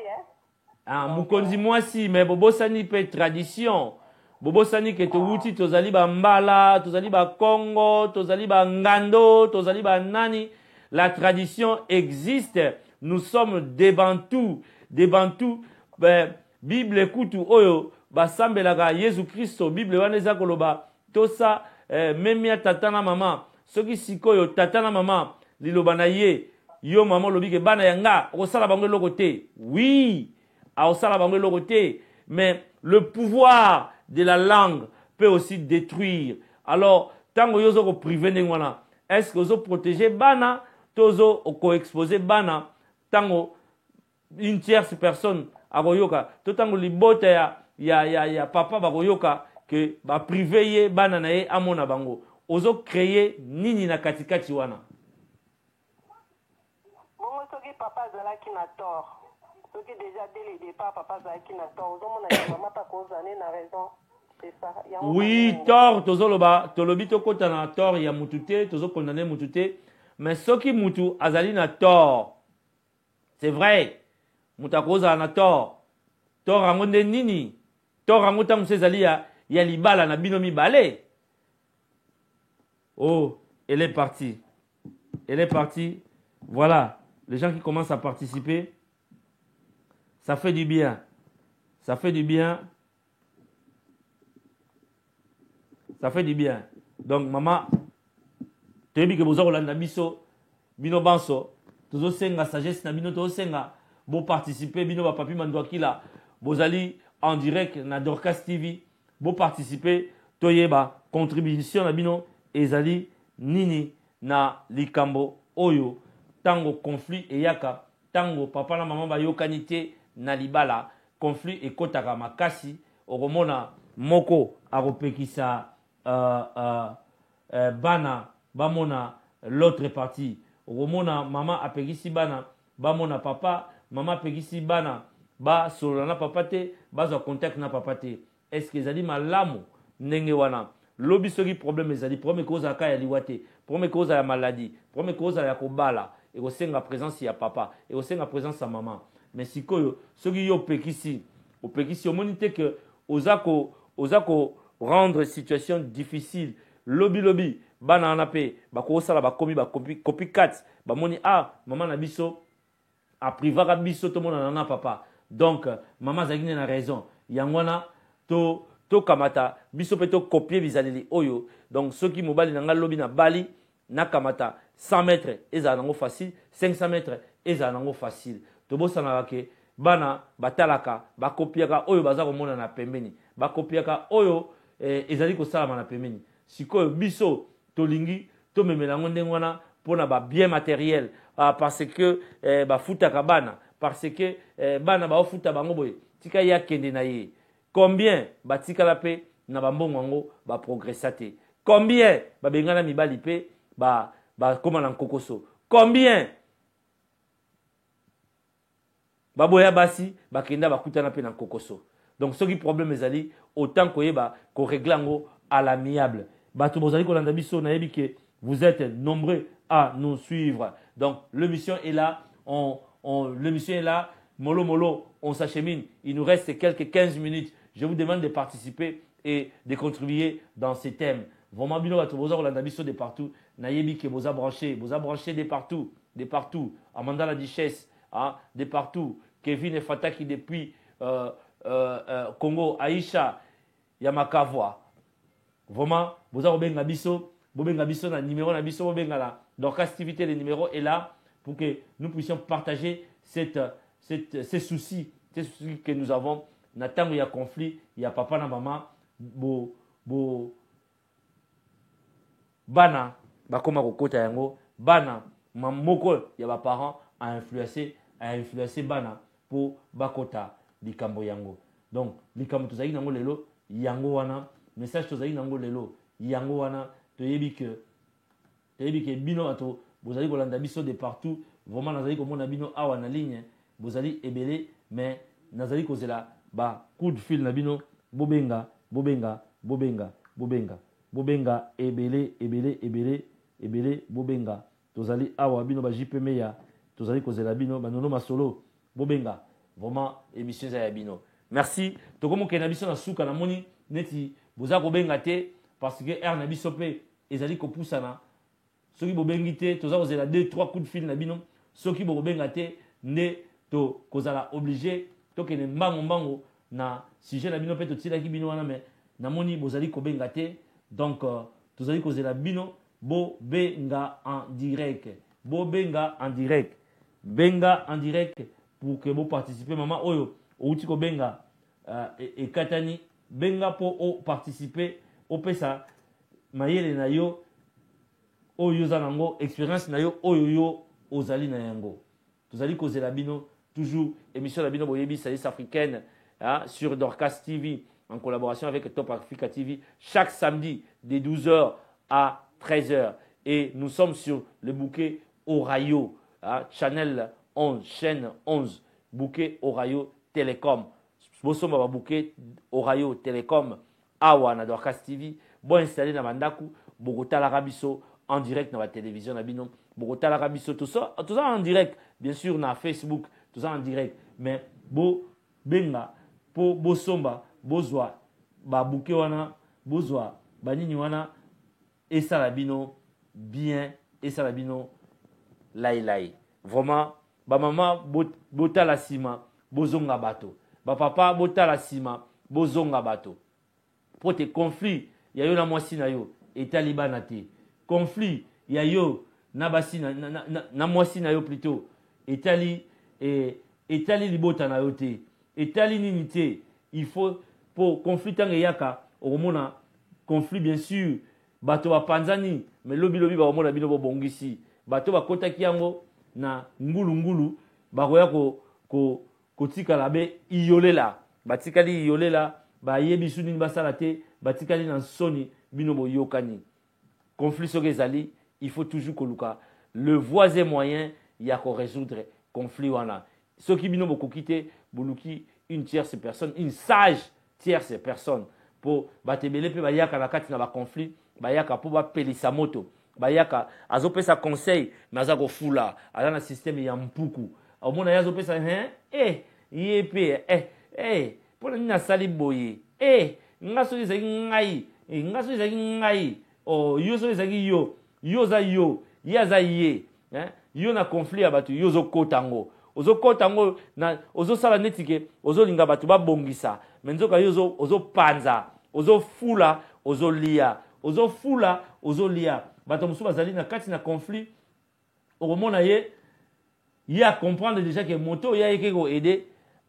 mokonzi mwasi me bobosani mpe tradition bobosani ke towuti tozali bambala tozali bakongo tozali bangando tozali banani la tradition existe nous sommes des Bantous. Des Bantous, ben, Bible écoute, oyo, basambelaga Jésus Christ, Bible waneza koloba, tosa, même ya tata na maman, soki sikoyo, tata na maman, liloba na ye, yo maman lobi ke bana yanga, osala bango eloko te. Oui, osala bango eloko te, mais le pouvoir de la langue peut aussi détruire. Alors, tango yozo ko privé nengwana, est-ce que ozo protéger bana, tozo ko exposer bana, tango une tierce personne agoyoka, to tango libota ya papa bagoyoka que ba privé ye bana na ye amona bango. Ozo créer nini na katikati wana. Bongo soki papa azalaki na tort. Soki déjà dès le départ papa azalaki na tort. Ozomona ke maman pa kozane na raison. C'est ça. Oui, tort tozoloba, tolobi tokota na tort ya mutute, tozo condamner mutute, mais soki mutu azali na tort. C'est vrai. Mutakoza na tort. Tort rango nde nini? Tort rango tango sezali ya libala na binomi balé. Oh, elle est partie. Elle est partie. Voilà, les gens qui commencent à participer, ça fait du bien. Ça fait du bien. Ça fait du bien. Donc, maman, tu as dit que vous avez la biso, bino banso, tozo senga sagesse na bino tozo senga, bo participer bino ba papi mandwaki la, bozali en direct na Dorcas TV, bo participer toyeba contribution na bino ezali nini na likambo oyo tango conflit eyaka tango papa na maman ba yokani te na libala conflit ekotaka makasi okomona moko akopekisa bana bamona l'autre partie okomona mama apekisi bana bamona papa mama apekisi bana ba solo na papa te bazwa contact na papa te. Est-ce que ezali malamu ndenge wana lobi soki problème ezali problème koza ka ya liwate problème koza ya maladie problème koza ya kobala et osenga présence ya papa et osenga présence ya maman mais sikoyo soki yo opekisi omoni te que ozako rendre situation difficile lobi bana na pe bakosala bakomi copycat bamoni maman na biso a privaka biso to mona na papa donc maman zagine na raison yangwana to kamata biso pe to copier bizaleli oyo donc soki mobali na nga lobi na bali na kamata 100 mètres eza nango facile 500 mètres eza nango facile to bosana ke bana batalaka bakopiaka oyo baza komona na pembeni bakopiaka oyo ezali kosalama na pembeni sikoyo biso tolingi tomemela ngo ndenge wana mpona ba bien matériel parce que bafutaka bana parce que bana baofuta bango boye tika ya kende na ye combien batikala pe na bambongo yango baprogressa te combien babengana mibali pe bakoma na nkokoso combien baboya basi bakenda bakutana pe na nkokoso. Donc soki problème ezali autant koyeba ko régler yango à l'amiable bato bozali kolanda biso na yebi que vous êtes nombreux à nous suivre. Donc l'émission est là, l'émission est là, mollo, on s'achemine. Il nous reste quelques 15 minutes. Je vous demande de participer et de contribuer dans ces thèmes. Vraiment, bino bato boza kolanda biso de partout. Na yebi que boza branché de partout. Amanda la Duchesse, de partout. Kevin et Fataki depuis Congo, Aïcha, Yamakavoa. Vraiment, boza kobenga biso na numéro na biso bobenga la. Donc activité le numéro est là pour que nous puissions partager ces soucis que nous avons. Natango il y a conflit, il y a papa na maman, bana bakoma kokota yango, bana mamoko ya ba parents a influencé bana pour bakota likambo yango. Donc likambo tozali nango lelo yango wana, message tozali nango lelo yango wana, toyebi que bino ato bozali kolanda biso de partout. Vraiment nazali komona bino awa na ligne bozali ebele mais nazali kozela ba coup de fil na bino bobenga ebele bobenga tozali awa bino ba JP Meya tozali kozela bino ba nono masolo bobenga. Vraiment émission za ya bino. Merci tokomo ke na biso na suka na moni neti boza kobenga te parce que na biso pe ezali kopusana soki bobengi te toza kozela 2-3 coups de fil na bino soki bobenga te nde to kozala obligé to kene mbango na sujet na bino pe to tilaki bino wana mais namoni bozali kobenga te donc tozali kozela bino bo benga en direct benga en direct pour que vous participez maman oyo outi ko benga et katani benga pour participer au pesa mayele na yo oyo zanango expérience na yo oyo yo ozali na yango tozali kozela bino toujours émission la bino boyebi service africaine sur Dorcas TV en collaboration avec Top Africa TV chaque samedi de 12h à 13h et nous sommes sur le bouquet Orayo channel 11 chaîne 11 bouquet Orayo Télécom bosomba ba bouquet Orayo Télécom awa na Dorcas TV bo installer na bandaku bokota la rabiso en direct dans la télévision na bino bokota la rabiso tout ça en direct bien sûr na Facebook tout ça en direct mais bo benga po bosomba bozwa ba bouquet wana bozwa banini wana et ça la bino bien et ça la bino lai vraiment ba maman bota la sima bozonga bato ba papa bota la sima bozonga bato pour tes conflits ya yo na mwasi na yo etalibana te conflit ya yo na basi na mwasi na yo plutôt etali libota na yo te etali nini te il faut pour conflit tanga yaka omona conflit bien sûr bato ba panzani mais lobi ba omona bino bongisi bato ba kotaki yango na ngulu bakoya ko tikala be iyolela batikali iyolela ba yebi suni basala te batikali na soni bino boyokani conflit soki ezali il faut toujours koluka le voisin moyen ya ko résoudre conflit wana soki bino bokoki te boluki une tierce personne une sage tierce personne pour batebele pe bayaka na kati na ba conflit bayaka po ba pelisa moto bayaka azopesa conseil mais azako fula ala na système ya mpuku omona yazopesa yepe pona nina sali boye ngaso ezaki ngai yo so ezaki yo za yo yaza ye yo na conflit ya bato yo ozokotango na ozosala netike ozolinga bato babongisa mais nzoka yo ozopanza ozofula ozolia bato mosusu bazali na kati na conflit okomona ye a comprendre déjà que moto ya yeke ko aider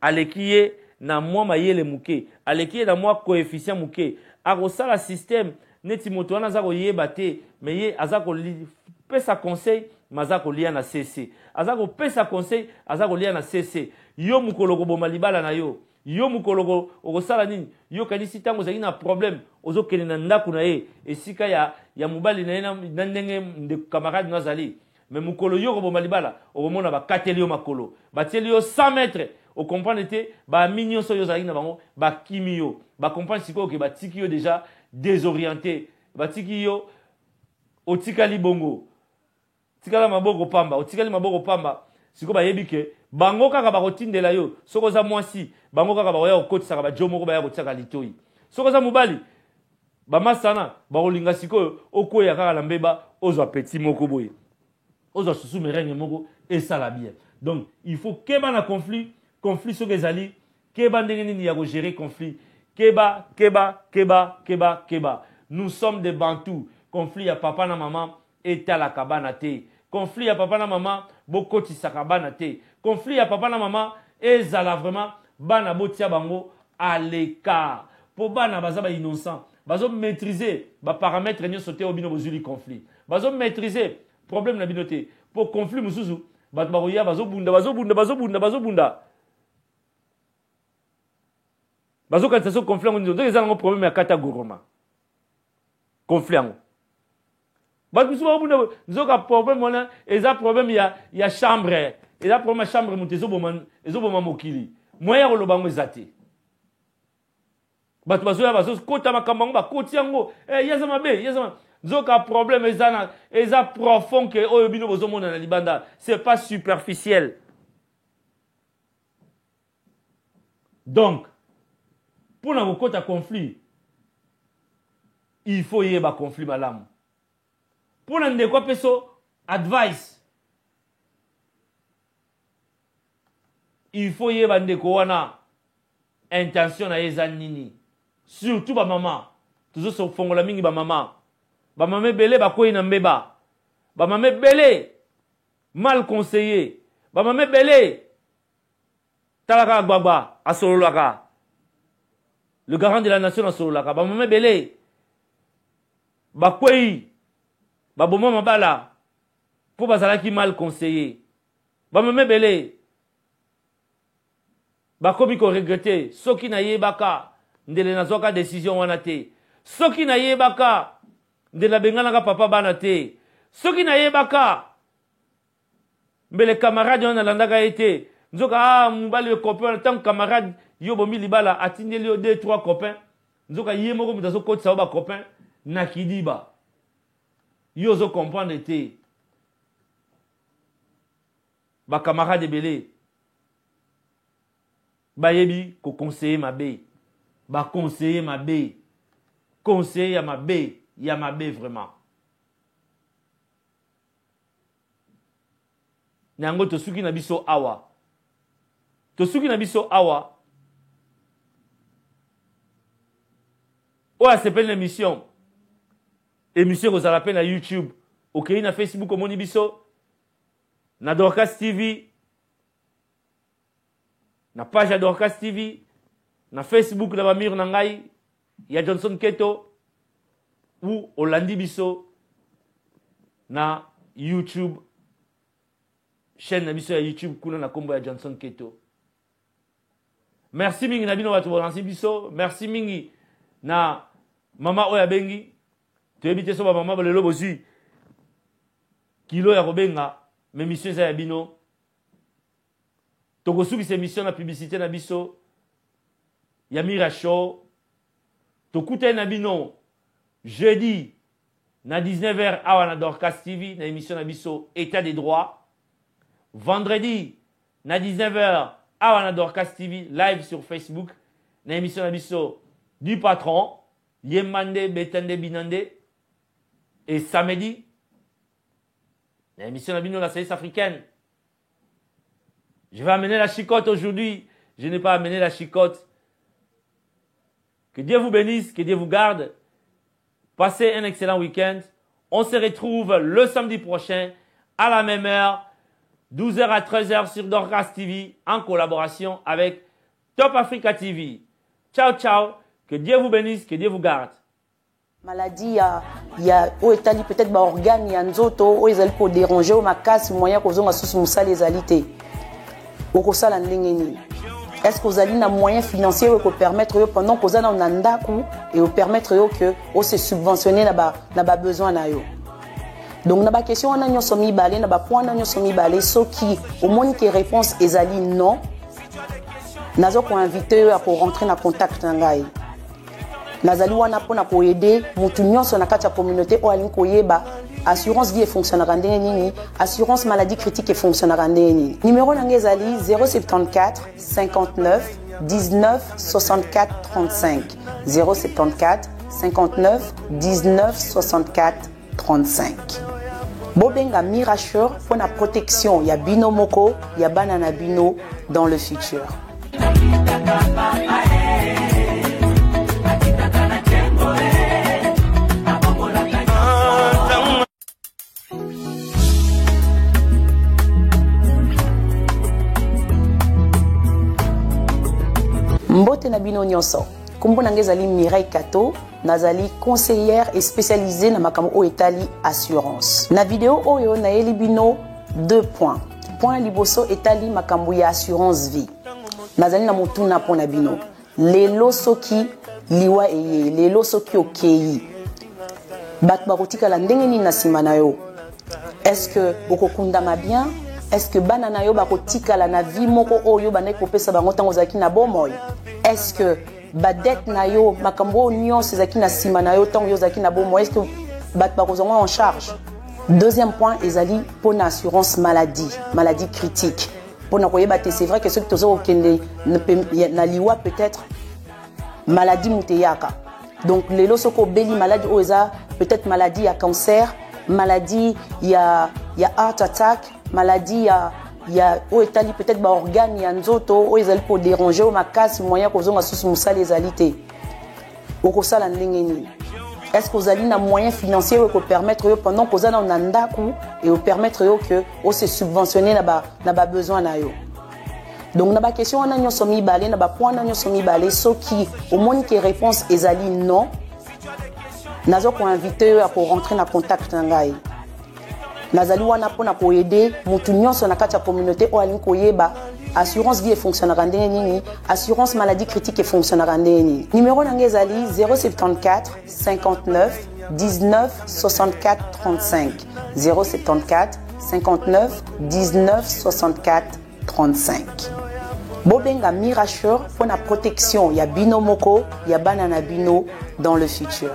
aleki ye na mwa mayele muke aleki ye na mwa coefficient muke akosala système neti moto wana aza koyeba te mais ye aza kopesa conseil mais aza kolia na cc aza kopesa conseil aza kolia na cc yo mokolo koboma libala na yo mokolo okosala nini yo kanisi ntango ozali na problème ozokende na ndako na ye esika ya mobali na ye na ndenge ndeko camarade no azali mais mokolo yo koboma libala okomona bakateli yo makolo batieli yo 100 mètres okomprendre te bami nyonso yo ozalaki na bango bakimi yo bakomprendre sikoyo ke batiki yo déjà désorienté batiki yo otikali bongo tikala maboko pamba otikali maboko pamba siko bayebi ke bango kaka bakotindela yo soko oza mwasi bango kaka bakoya kokotisaka bajo moko baya kotiaka litoi soko oza mobali bamasana bakolinga sikoyo okoya kaka na mbeba ozwa petit moko boye ozwa susu merenge moko esala bien donc il faut keba na conflit soki ezali keba ndenge nini ya kogérer conflit keba nous sommes des bantous conflit ya papa na mama etalaka bana te conflit ya papa na mama bokotisaka bana te conflit ya papa na mama ezala vraiment bana botia bango à l'écart po bana baza ba innocent bazo maîtriser ba paramètres nyonso te obino bozuli conflit bazo maîtriser problème na bino te po conflit mususu bato bakoya bazobunda bazokatisa so conflit yango nzoto eza nango problème ya kata goroma conflit yango bato mosusu bakobunda nzoka problème wana eza problème ya chambre eza problème ya chambre moto ezoboma mokili moyen ya koloba yango eza te bato bazoya bazokota makambo yango bakoti yango yaza mabe nzoka problème eza profond ke oyo bino bozomona na libanda c'est pas superficiel donc pour na kokota conflit il faut yeba conflit malamu pour na ndeko peso advice il faut y bandeko wana intention na eza nini. Surtout ba maman. Toujours so fongola mingi ba maman. Ba maman belé ba koyi na mbeba. Ba maman belé mal conseillé. Ba maman belé talaka gbagba asololaka. Le garant de la nation asololaka. Ba maman belé ba koyi ba bomo mabala pour bazalaki mal conseillé. Ba maman belé ba komi ko regretter soki na yebaka ndele nazoka décision wana te. Soki na yebaka ndele benganaka papa bana te. Soki na yebaka mbele camarade wana landaka ete nzoka mubali copain tant camarade yo bomi libala atindeli yo 2-3 copains nzoka yemoko mutazo kotisa ba copain na kidiba yo zo comprendre te ba camarade belé ba yebi ko conseiller mabe ba conseiller mabe conseiller ya mabe vraiment nango tosuki na biso awa oya sepeli na émission kozala pe na YouTube okei na Facebook omoni biso na Dorcas TV na page ya Dorcas TV na Facebook na bamir na ngai ya Johnson Keto ou olandi biso na YouTube chaîne na biso ya YouTube kuna na kombo ya Johnson Keto. Merci mingi na bino watu bolansi biso. Merci mingi na mama oya bengi. Toyebite so ba mama bolelo bozui kilo ya kobenga mais mission za ya bino. Tokosuki se mission na publicité na biso ya Mira Show. Tokute na bino jeudi na 19h awa na Dorcas TV na émission na biso État des droits. Vendredi na 19h awa na Dorcas TV live sur Facebook na émission na biso du patron Yemande Betende Binande. Et samedi na émission na bino la Saïs africaine. Je vais amener la chicotte aujourd'hui. Je n'ai pas amené la chicotte. Que Dieu vous bénisse, que Dieu vous garde. Passez un excellent week-end. On se retrouve le samedi prochain à la même heure, 12h à 13h sur Dorcas TV en collaboration avec Top Africa TV. Ciao, ciao. Que Dieu vous bénisse, que Dieu vous garde. Maladie, il y a peut-être ba organe, il y a nzoto, o ezali ko déranger o makasi moyen ko zonga susu musala ezalité. Okosala ndenge nini? Est-ce que vous avez un moyen financier pour permettre pendant que vous avez un andaku et vous permettre que vous se subventionner na besoin na yo. Donc na ba question on a nyo somi balé na ba point na nyo somi balé so qui au moins que réponse ezali non. Nazo ko inviter pour rentrer na contact na ngai. Nazali wana pona ko aider mutu nyonso na kati ya communauté o alin ko yeba assurance vie fonctionnera ndenge nini, assurance maladie critique fonctionnera ndenge nini. Numéro na ngezali 074 59 19 64 35 074 59 19 64 35. Bobenga Mirachur pour la protection ya bino moko ya banana bino dans le futur. Mbote na bino nyonso. Kumbu nangezali Mireille Kato, nazali conseillère et spécialisée na makambo o etali assurance. Na vidéo oyo na yeli bino 2 points. Point liboso etali makambo ya assurance vie. Nazali na mutuna pona bino. Lelo soki liwa eye, lelo soki okei. Bat bakotika la ndenge nini na sima na yo. Est-ce que okokundama bien? Est-ce que banana yo bakotika la na vie moko oyo banai kopesa bango tango zaki na bomoy? Est-ce que badet na yo makambo nyonso zaki na sima na yo tango yo zaki na bomoy? Est-ce que bat bakozongo en charge? Deuxième point ezali pour une assurance maladie critique. Pour na koyeba te c'est vrai que ceux qui tozo okende na liwa peut-être maladie muteyaka. Donc lelo soko beli maladie oza peut-être maladie à cancer, maladie il y a heart attack, maladie ya o etali peut-être ba organe ya nzoto o ezali pour déranger o makasi moyen ko zonga susu musala ezali te okosala ndenge nini. Est-ce que vous avez un moyen financier qui peut permettre pendant que vous avez un ndaku et vous permettre que vous se subventionner na ba besoin na yo. Donc na ba question on a nyo somi balé na ba point na nyo somi balé ce qui au moins que réponse ezali non. Nazo ko inviter pour rentrer na contact na ngai. Nazali wana pona ko aider mutu nyonso na kati ya communauté o alin ko yeba assurance vie fonctionnera ndenge nini, assurance maladie critique fonctionnera ndenge nini. Numéro na ngezali 074 59 19 64 35 074 59 19 64 35. Bobenga Mirachur pour la protection ya bino moko ya bana na bino dans le futur.